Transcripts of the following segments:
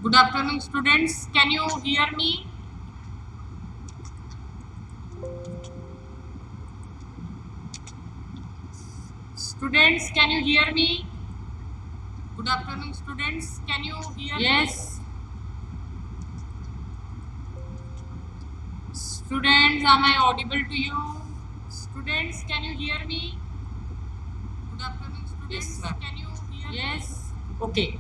Good afternoon, students. Can you hear me? Students, can you hear me? Good afternoon, students. Can you hear me? Yes. Students, am I audible to you? Students, can you hear me? Good afternoon, students. Yes, can you hear me? Yes. Okay.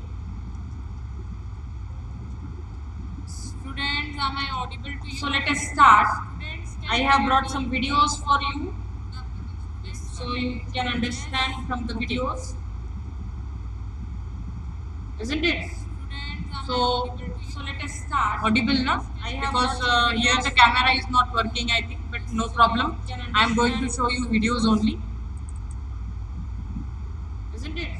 Students, am I audible to you? So let us start. I have brought some videos for you, so you can understand from the videos, isn't it? So let us start. Audible, no? Because here the camera is not working, I think, but no problem. I am going to show you videos only, isn't it?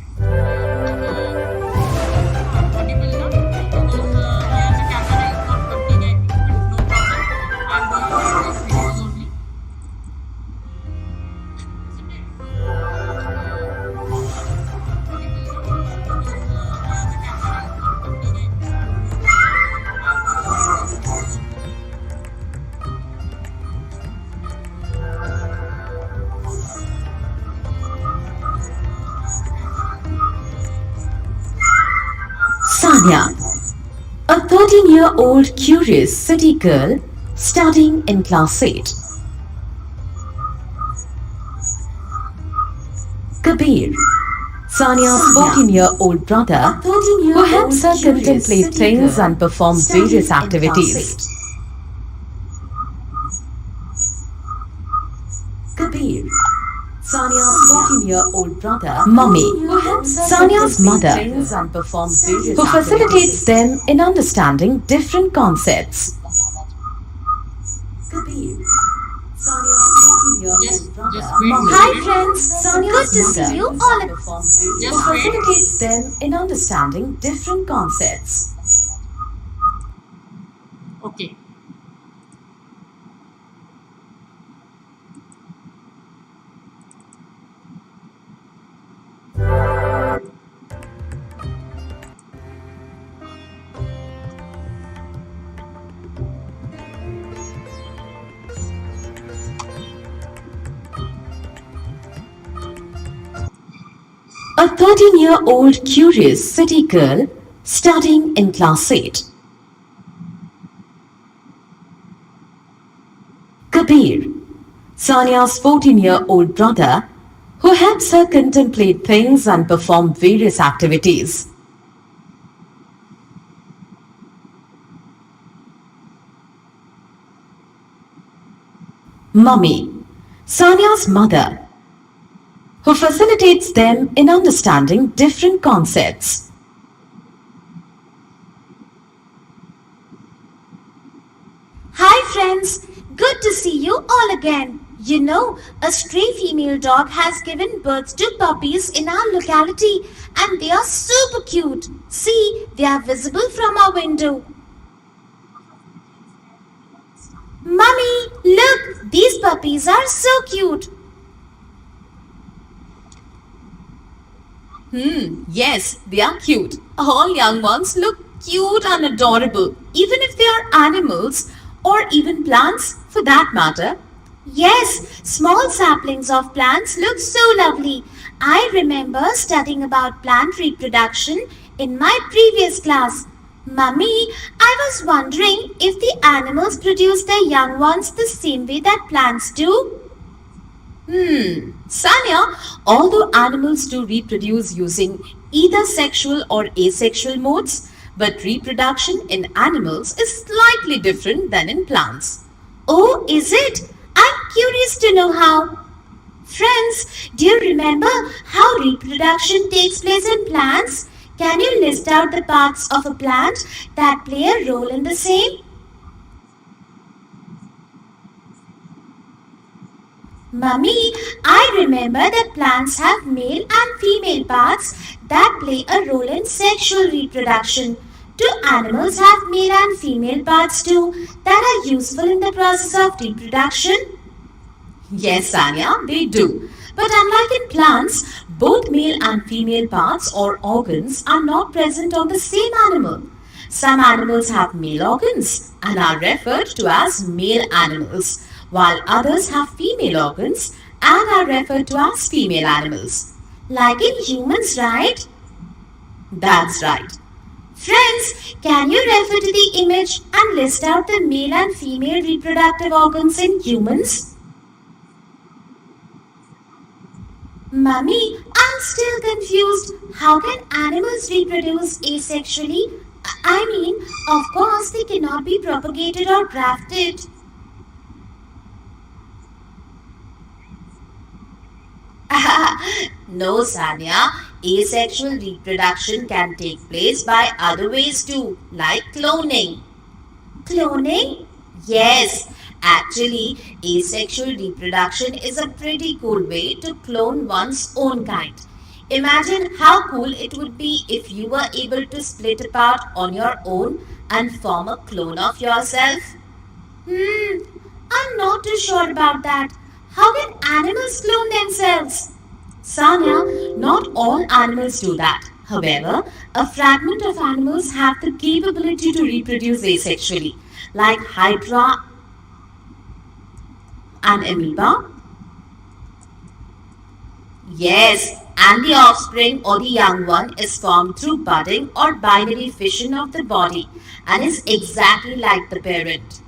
Audible, no? Because here the camera is not working, I think, but no problem. I am going to show you videos only, isn't it? Sanya, a 13-year-old curious city girl studying in class 8. Kabir, Sanya's 14-year-old brother, who helps her contemplate things and perform various activities. Kabir, Sanya's 14-year-old brother, Mummy, Sanya's mother, who facilitates them in understanding different concepts. Kabir, Sanya's 14-year-old brother, Hi friends, good to see you all again. who facilitates them in understanding different concepts. Okay. A 13-year-old curious city girl studying in class 8. Kabir, Sanya's 14-year-old brother, who helps her contemplate things and perform various activities. Mummy, Sanya's mother, who facilitates them in understanding different concepts. Hi friends, good to see you all again. You know, a stray female dog has given birth to puppies in our locality and they are super cute. See, they are visible from our window. Mummy, look, these puppies are so cute. Yes, they are cute. All young ones look cute and adorable, even if they are animals or even plants for that matter. Yes, small saplings of plants look so lovely. I remember studying about plant reproduction in my previous class. Mummy, I was wondering if the animals produce their young ones the same way that plants do. Sanya, although animals do reproduce using either sexual or asexual modes, but reproduction in animals is slightly different than in plants. Oh, is it? I'm curious to know how. Friends, do you remember how reproduction takes place in plants? Can you list out the parts of a plant that play a role in the same? Mummy, I remember that plants have male and female parts that play a role in sexual reproduction. Do animals have male and female parts too that are useful in the process of reproduction? Yes, Sanya, they do. But unlike in plants, both male and female parts or organs are not present on the same animal. Some animals have male organs and are referred to as male animals, while others have female organs and are referred to as female animals. Like in humans, right? That's right. Friends, can you refer to the image and list out the male and female reproductive organs in humans? Mummy, I'm still confused. How can animals reproduce asexually? I mean, of course, they cannot be propagated or grafted. No, Sanya. Asexual reproduction can take place by other ways too, like cloning. Cloning? Yes, actually, asexual reproduction is a pretty cool way to clone one's own kind. Imagine how cool it would be if you were able to split apart on your own and form a clone of yourself. I'm not too sure about that. How can animals clone themselves? Sanya, not all animals do that. However, a fragment of animals have the capability to reproduce asexually, like Hydra and amoeba. Yes, and the offspring or the young one is formed through budding or binary fission of the body and is exactly like the parent.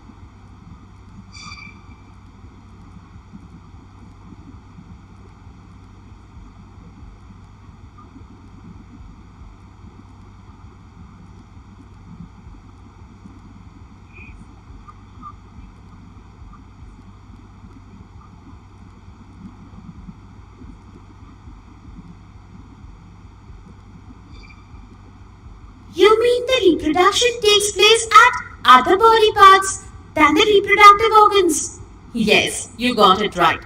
You mean the reproduction takes place at other body parts than the reproductive organs? Yes, you got it right.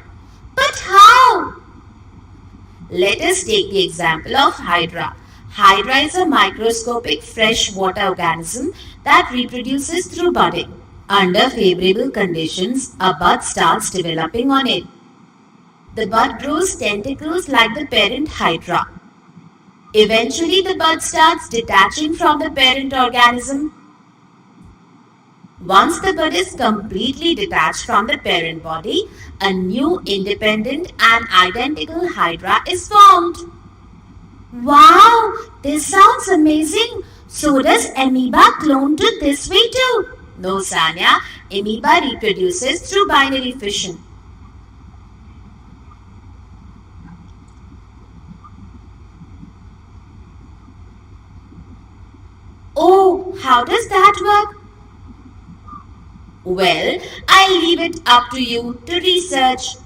But how? Let us take the example of Hydra. Hydra is a microscopic freshwater organism that reproduces through budding. Under favorable conditions, a bud starts developing on it. The bud grows tentacles like the parent Hydra. Eventually, the bud starts detaching from the parent organism. Once the bud is completely detached from the parent body, a new independent and identical Hydra is formed. Wow, this sounds amazing. So does amoeba clone to this way too? No, Sanya, amoeba reproduces through binary fission. Oh, how does that work? Well, I'll leave it up to you to research.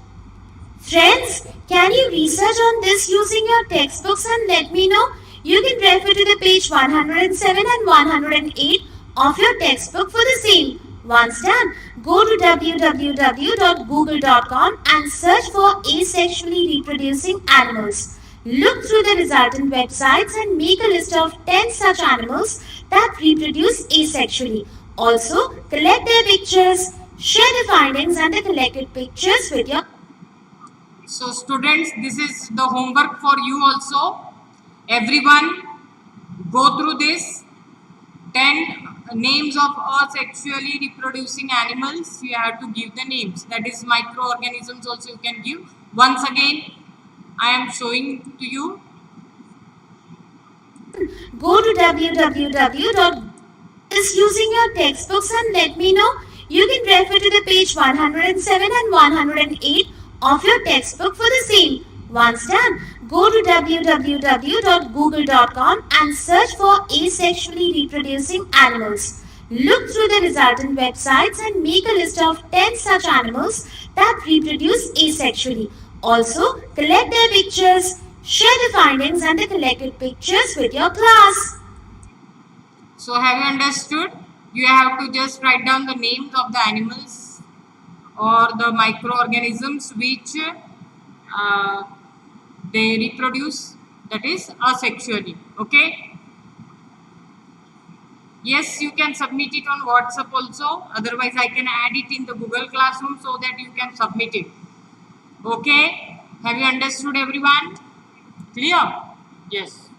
Friends, can you research on this using your textbooks and let me know? You can refer to the page 107 and 108 of your textbook for the same. Once done, go to www.google.com and search for asexually reproducing animals. Look through the resultant websites and make a list of 10 such animals that reproduce asexually. Also, collect their pictures, share the findings and the collected pictures with your. So students, this is the homework for you also. Everyone go through this. 10 names of asexually reproducing animals. You have to give the names. That is microorganisms also you can give. Once again, I am showing to you. Go to www. Is using your textbooks and let me know. You can refer to the page 107 and 108 of your textbook for the same. Once done, go to www.google.com and search for asexually reproducing animals. Look through the resultant websites and make a list of 10 such animals that reproduce asexually. Also, collect their pictures, share the findings and the collected pictures with your class. So have you understood? You have to just write down the names of the animals. or the microorganisms which they reproduce, that is asexually. Okay. Yes, you can submit it on WhatsApp also. Otherwise, I can add it in the Google Classroom so that you can submit it. Okay. Have you understood, everyone? Clear? Yes.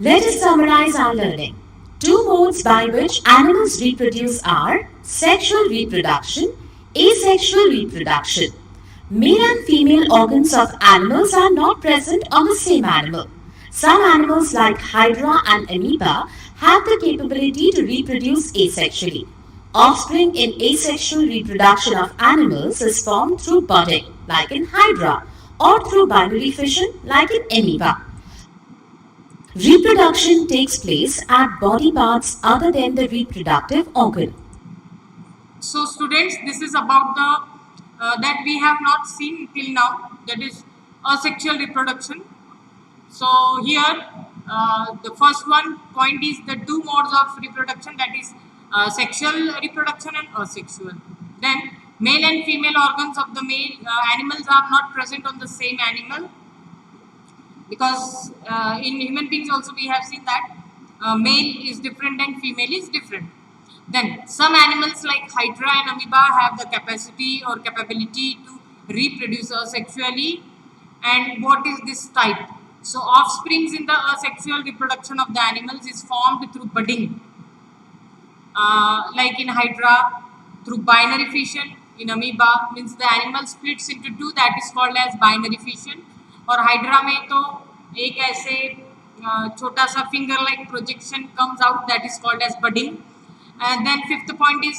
Let us summarize our learning. Two modes by which animals reproduce are sexual reproduction, asexual reproduction. Male and female organs of animals are not present on the same animal. Some animals like hydra and amoeba have the capability to reproduce asexually. Offspring in asexual reproduction of animals is formed through budding, like in hydra, or through binary fission, like in amoeba. Reproduction takes place at body parts other than the reproductive organ. So students, this is about the that we have not seen till now, that is asexual reproduction. So here the first one point is the two modes of reproduction, that is sexual reproduction and asexual. Then male and female organs of the male animals are not present on the same animal, because in human beings also we have seen that male is different and female is different. Then some animals like hydra and amoeba have the capacity or capability to reproduce asexually. And what is this type? So offsprings in the asexual reproduction of the animals is formed through budding, like in hydra, through binary fission. In amoeba means the animal splits into two, that is called as binary fission. और hydra में तो एक ऐसे छोटा सा finger like projection comes out, that is called as budding. And then fifth point is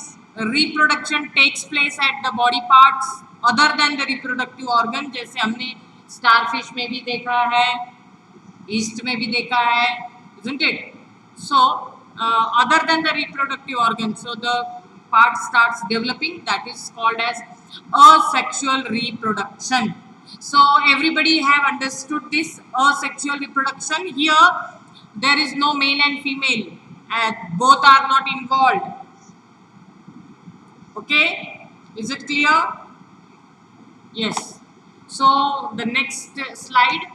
reproduction takes place at the body parts other than the reproductive organ. जैसे हमने starfish में भी देखा है, yeast में भी देखा है, isn't it? So other than the reproductive organ, so the part starts developing, that is called as asexual reproduction. So everybody have understood this asexual reproduction. Here there is no male and female, and both are not involved. Okay, is it clear? Yes. So the next slide.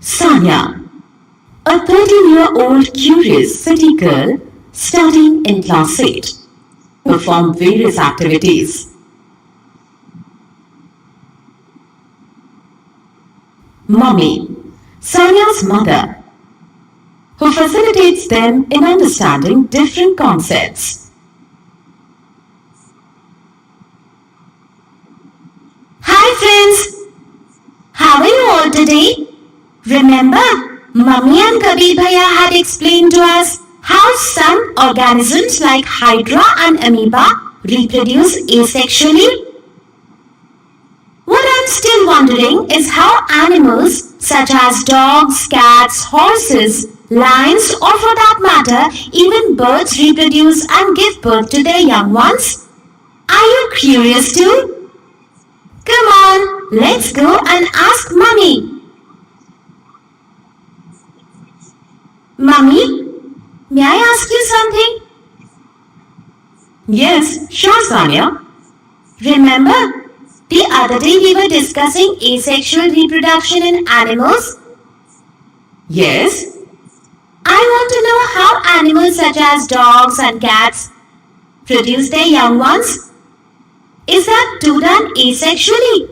Sanya, a 13-year-old curious city girl studying in class 8, performed various activities. Mummy, Sanya's mother, who facilitates them in understanding different concepts. Hi friends, how are you all today? Remember, Mummy and Kabir Bhaiya had explained to us how some organisms like hydra and amoeba reproduce asexually? What I'm still wondering is how animals such as dogs, cats, horses, lions, or for that matter, even birds reproduce and give birth to their young ones? Are you curious too? Come on, let's go and ask Mummy. Mummy, may I ask you something? Yes, sure, Sanya. Remember, the other day we were discussing asexual reproduction in animals. Yes, I want to know how animals such as dogs and cats produce their young ones. Is that too done asexually?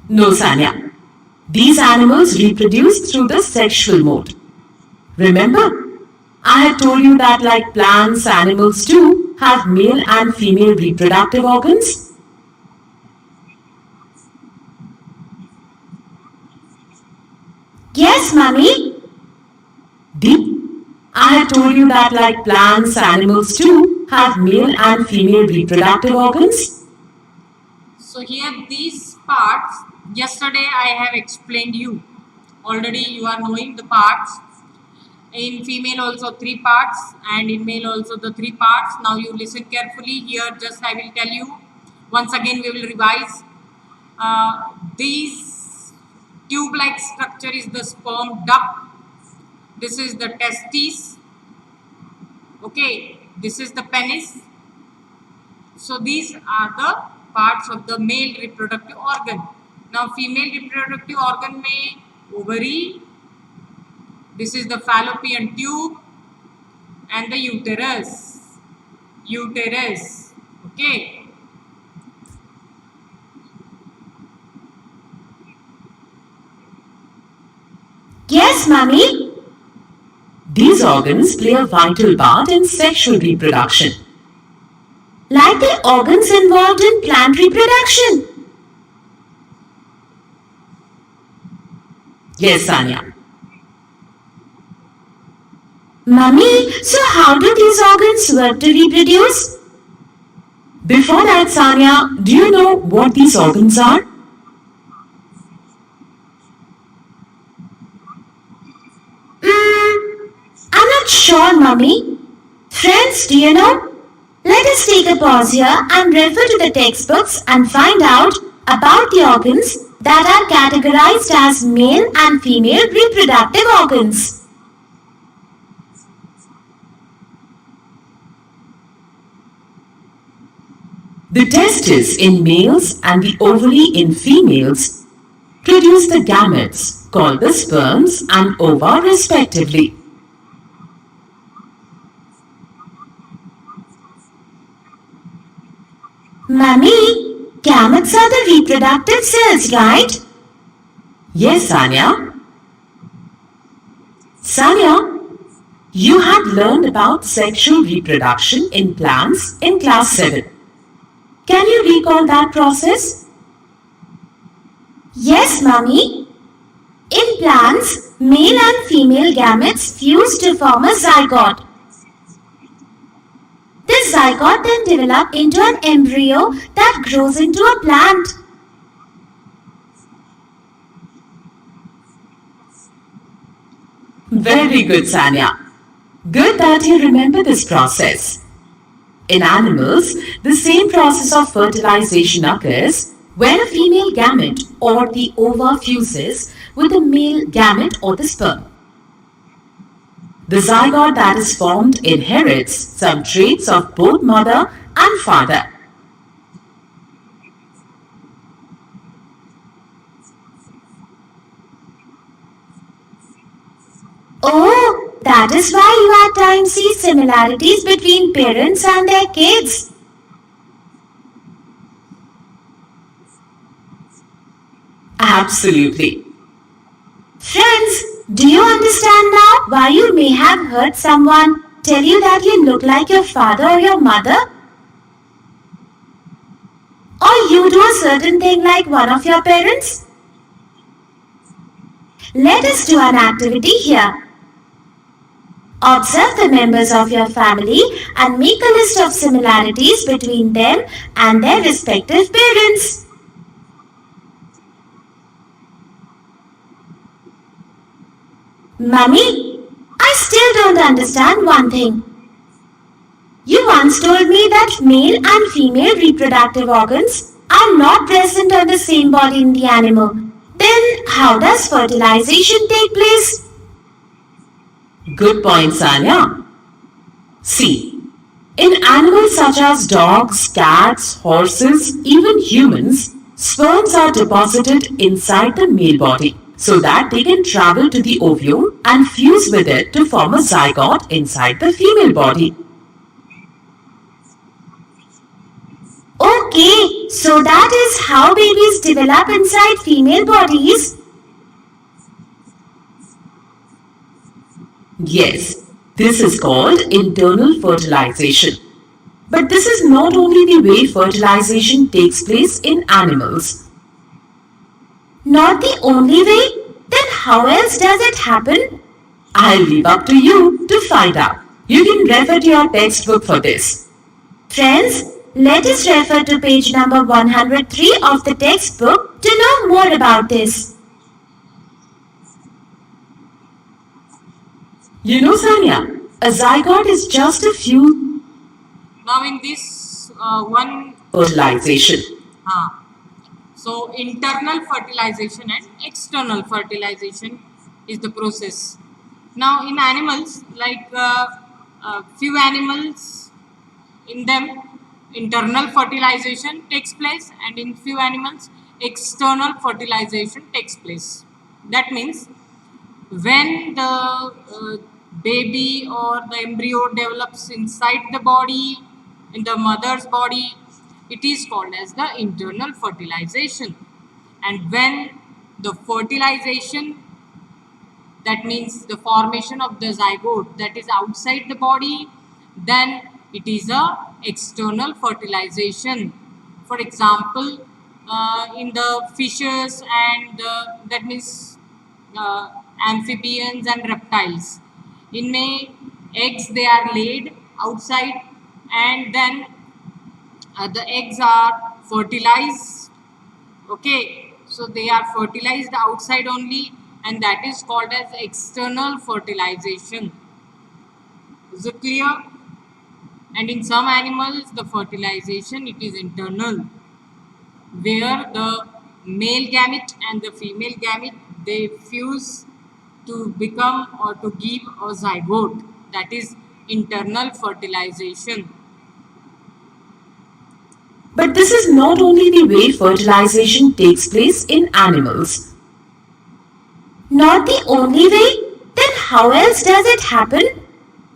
no, Sanya. These animals reproduce through the sexual mode. Remember, I had told you that like plants, animals too have male and female reproductive organs. Yes, Mummy. The told you that like plants, animals too have male and female reproductive organs. So here these parts, yesterday I have explained you. Already you are knowing the parts. In female also 3 parts and in male also the 3 parts. Now you listen carefully. Here just I will tell you. Once again we will revise. This tube-like structure is the sperm duct. This is the testes. Okay, this is the penis. So these are the parts of the male reproductive organ. Now female reproductive organ may ovary. This is the fallopian tube and the uterus. Uterus. Okay. Yes, Mummy. These organs play a vital part in sexual reproduction. Like the organs involved in plant reproduction. Yes, Sanya. Mummy, so how do these organs work to reproduce? Before that, Sanya, do you know what these organs are? I'm not sure, Mummy. Friends, do you know? Let us take a pause here and refer to the textbooks and find out about the organs that are categorized as male and female reproductive organs. The testes in males and the ovary in females produce the gametes called the sperms and ova respectively. Mummy, gametes are the reproductive cells, right? Yes, Sanya. Sanya, you had learned about sexual reproduction in plants in class 7. Can you recall that process? Yes, Mummy. In plants, male and female gametes fuse to form a zygote. This zygote then develops into an embryo that grows into a plant. Very good, Sanya. Good that you remember this process. In animals, the same process of fertilization occurs when a female gamete or the ova fuses with a male gamete or the sperm. The zygote that is formed inherits some traits of both mother and father. Oh, that is why you at times see similarities between parents and their kids. Absolutely. Friends, do you understand now why you may have heard someone tell you that you look like your father or your mother? Or you do a certain thing like one of your parents? Let us do an activity here. Observe the members of your family and make a list of similarities between them and their respective parents. Mummy, I still don't understand one thing. You once told me that male and female reproductive organs are not present on the same body in the animal. Then how does fertilization take place? Good point, Sanya. See, in animals such as dogs, cats, horses, even humans, sperms are deposited inside the male body so that they can travel to the ovule and fuse with it to form a zygote inside the female body. Okay, so that is how babies develop inside female bodies. Yes, this is called internal fertilization. But this is not only the way fertilization takes place in animals. Not the only way? Then how else does it happen? I'll leave up to you to find out. You can refer to your textbook for this. Friends, let us refer to page number 103 of the textbook to know more about this. You know, Sanya, a zygote is just a few. Now in this one Fertilization. So internal fertilization and external fertilization is the process. Now in animals, like few animals, in them internal fertilization takes place, and in few animals external fertilization takes place. That means when the baby or the embryo develops inside the body, in the mother's body, it is called as the internal fertilization. And when the fertilization, that means the formation of the zygote, that is outside the body, then it is a external fertilization. For example, in the fishes and that means uh, amphibians and reptiles, in May eggs they are laid outside, and then the eggs are fertilized. Okay, so they are fertilized outside only, and that is called as external fertilization. Is it clear? And in some animals the fertilization, it is internal, where the male gamete and the female gamete, they fuse to become or to give a zygote, that is internal fertilization. But this is not only the way fertilization takes place in animals. Not the only way? Then how else does it happen?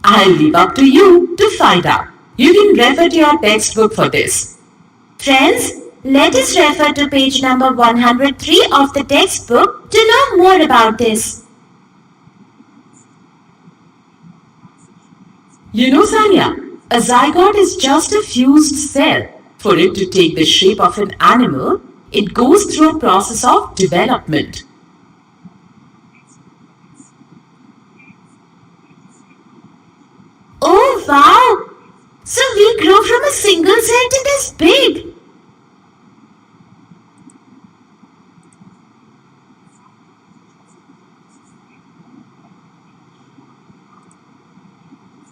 I'll leave up to you to find out. You can refer to your textbook for this. Friends, let us refer to page number 103 of the textbook to know more about this. You know, Sanya, a zygote is just a fused cell. For it to take the shape of an animal, it goes through a process of development. Oh wow! So we grow from a single cell to this big.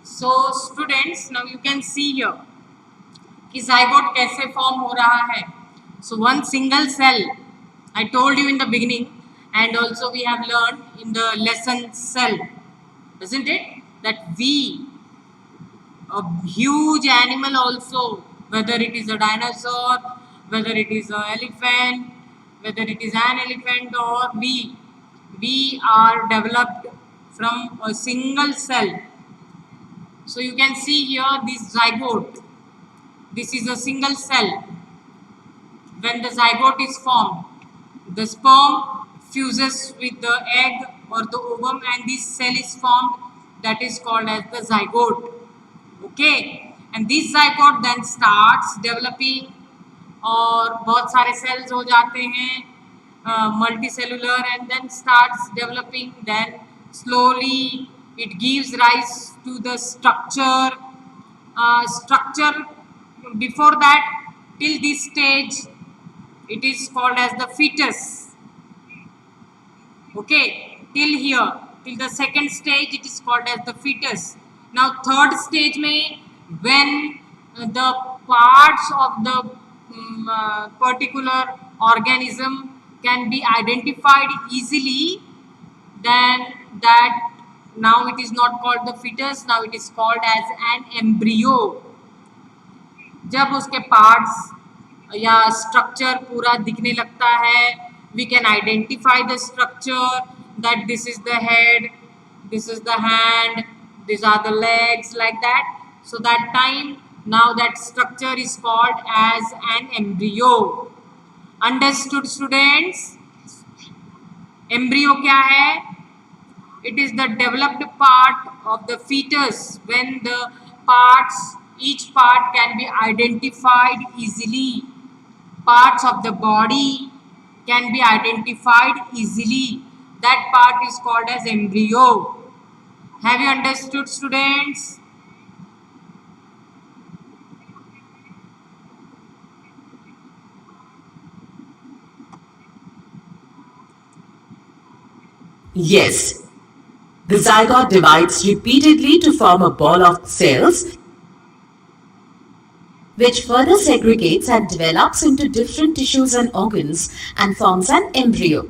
So students, now you can see here कि zygote कैसे form हो रहा है. So one single cell, I told you in the beginning, and also we have learned in the lesson cell, isn't it? That we, a huge animal also, whether it is a dinosaur, whether it is an elephant, whether it is an elephant or we are developed from a single cell. So you can see here this zygote. This is a single cell. When the zygote is formed, the sperm fuses with the egg or the ovum, and this cell is formed, that is called as the zygote. Okay, and this zygote then starts developing, और बहुत सारे cells हो जाते हैं multicellular, and then starts developing, then slowly it gives rise to the structure. Before that, till this stage, it is called as the fetus. Okay, till here, till the second stage, it is called as the fetus. Now third stage में, when the parts of the particular organism can be identified easily, then that now it is not called the fetus, now it is called as an embryo. जब उसके parts या structure पूरा दिखने लगता है, we can identify the structure, that this is the head, this is the hand, these are the legs, like that. So that time, now that structure is called as an embryo. Understood, students? Embryo क्या है? It is the developed part of the fetus, when the parts, each part can be identified easily. Parts of the body can be identified easily. That part is called as embryo. Have you understood, students? Yes. The zygote divides repeatedly to form a ball of cells, which further segregates and develops into different tissues and organs and forms an embryo.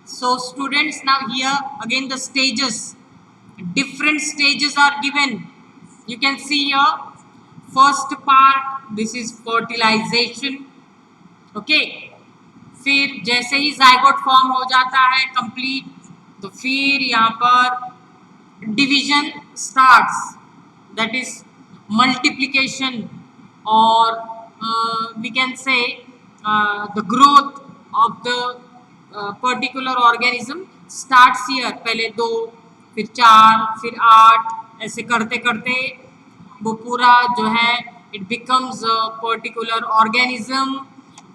So students, now here again the stages, different stages are given. You can see here, first part, this is fertilization. Okay, फिर जैसे ही zygote form हो जाता है complete, तो फिर यहाँ पर division starts, that is multiplication, और we can say the growth of the particular organism starts here. पहले 2, फिर 4, फिर 8, ऐसे करते करते वो पूरा जो है it becomes a particular organism.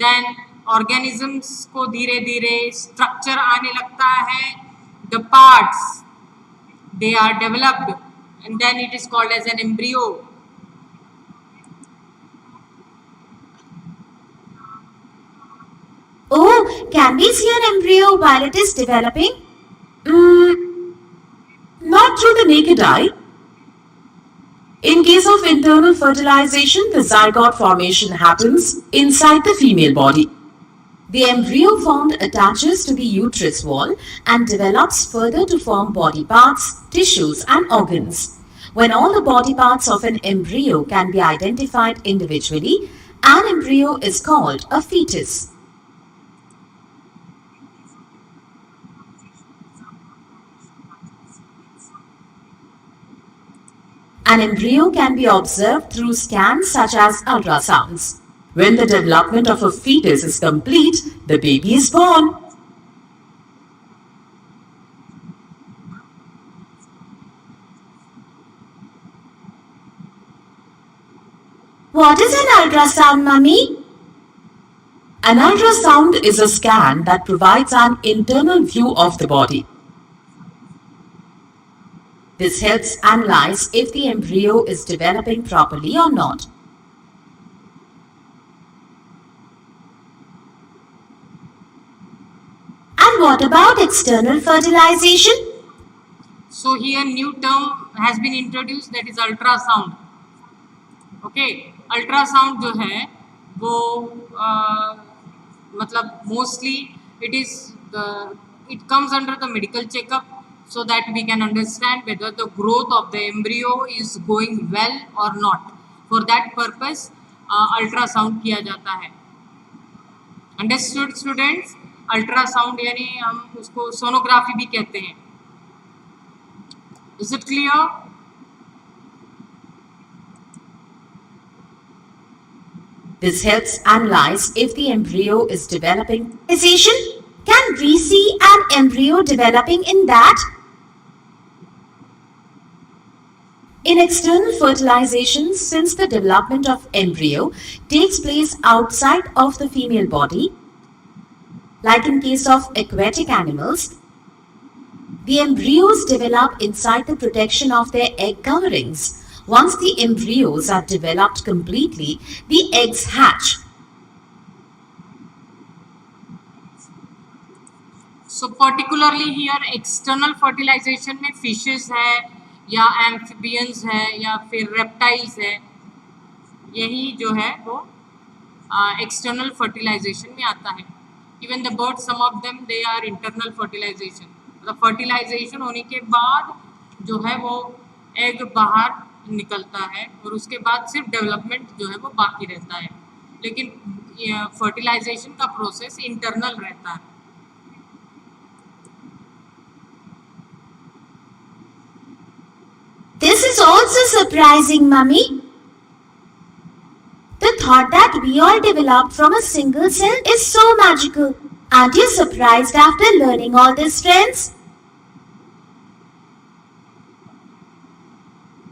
Then organisms को धीरे धीरे स्ट्रक्चर आने लगता है, the parts they are developed and then it is called as an embryo. Oh, can we see an embryo while it is developing? Not through the naked eye. In case of internal fertilization, the zygote formation happens inside the female body. The embryo formed attaches to the uterus wall and develops further to form body parts, tissues and organs. When all the body parts of an embryo can be identified individually, an embryo is called a fetus. An embryo can be observed through scans such as ultrasounds. When the development of a fetus is complete, the baby is born. What is an ultrasound, Mummy? An ultrasound is a scan that provides an internal view of the body. This helps analyze if the embryo is developing properly or not. And what about external fertilization? So here new term has been introduced, that is ultrasound. Okay, ultrasound जो है वो मतलब mostly it comes under the medical checkup, so that we can understand whether the growth of the embryo is going well or not. For that purpose ultrasound किया जाता है. Understood, students? Ultrasound यानी हम उसको सोनोग्राफी भी कहते हैं. Is it clear? This helps analyze if the embryo is developing. Can we see an embryo developing in that? In external fertilization, since the development of embryo takes place outside of the female body, like in case of aquatic animals, the embryos develop inside the protection of their egg coverings. Once the embryos are developed completely, the eggs hatch. So particularly here external fertilization में fishes है या amphibians है या फिर reptiles है, यही जो है वो external fertilization में आता है. Even the birds, some of them they are internal fertilization. मतलब fertilization होने के बाद जो है वो egg बाहर निकलता है और उसके बाद सिर्फ डेवलपमेंट जो है वो बाकी रहता है, लेकिन फर्टिलाइजेशन का प्रोसेस इंटरनल रहता है. This is also surprising, Mummy. The thought that we all developed from a single cell is so magical. Aren't you surprised after learning all this, friends?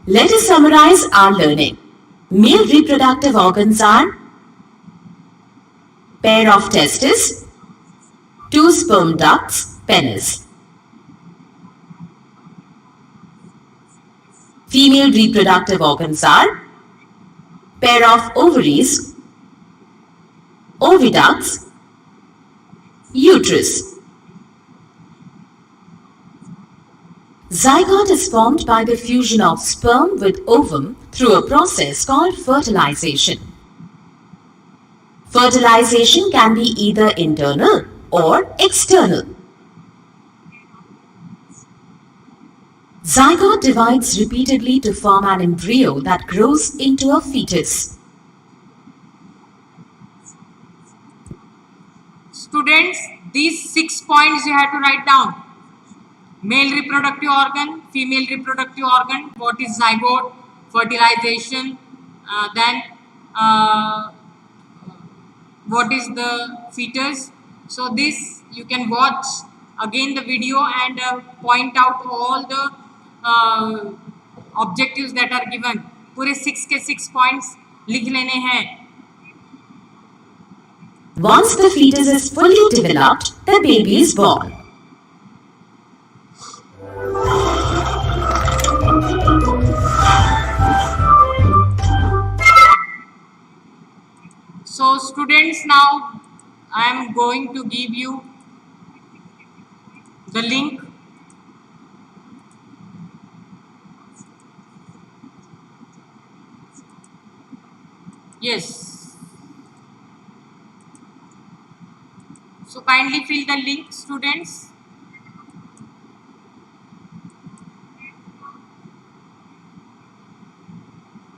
Let us summarize our learning. Male reproductive organs are pair of testes, 2 sperm ducts, penis. Female reproductive organs are pair of ovaries, oviducts, uterus. Zygote is formed by the fusion of sperm with ovum through a process called fertilization. Fertilization can be either internal or external. Zygote divides repeatedly to form an embryo that grows into a fetus. Students, these 6 points you have to write down. Male reproductive organ, female reproductive organ, what is zygote, fertilization, then what is the fetus. So this you can watch again the video and point out all the objectives that are given. पूरे 6 के 6 points लिख लेने हैं. Once the fetus is fully developed, the baby is born. So students, now I am going to give you the link. Yes. So kindly fill the link, students.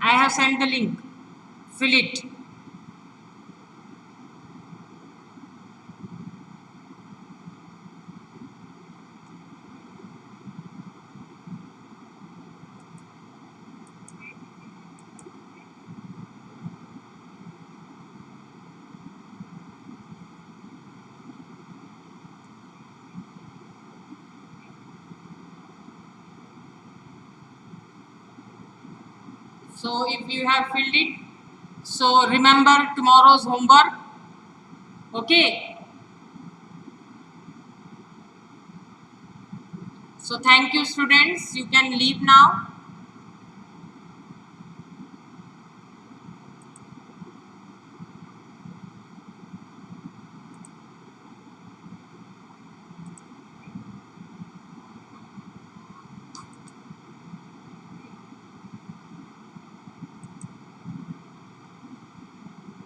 I have sent the link. Fill it. So if you have filled it, so remember tomorrow's homework. Okay. So thank you, students. You can leave now.